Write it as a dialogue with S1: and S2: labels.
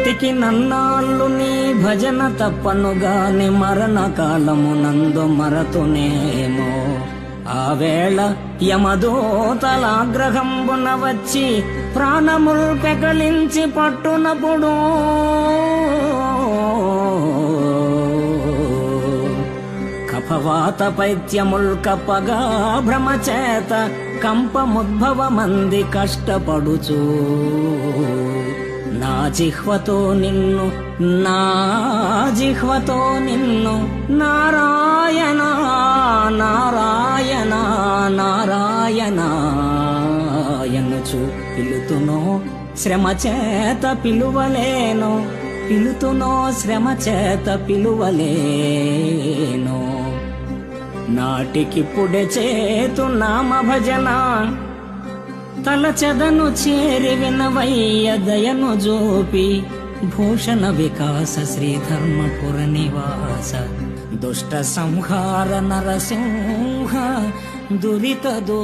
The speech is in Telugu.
S1: బ్రతికి నన్నాళ్ళు నీ భజన తప్పనుగాని మరణకాలమునందు మరతునేమో. ఆ వేళ యమదూతలాగ్రహంబున వచ్చి ప్రాణముల్ పెకలించి పట్టునప్పుడు కఫవాత పైత్యముల్ కప్పగా భ్రమచేత కంపముద్భవమంది కష్టపడుచు నా జిహ్వతో నిన్ను నారాయణ నారాయణ నారాయణ ఎనుచు పిలుతునో శ్రమ చేత పిలువలేను, పిలుతునో శ్రమ చేత పిలువలేను. నాటికిప్పుడే చేతు నామ భజన తలచెదను చేరి వినవయ్య దయను జోపి. భూషణ వికాస శ్రీధర్మపుర నివాస దుష్ట సంహార నరసింహ దురిత దో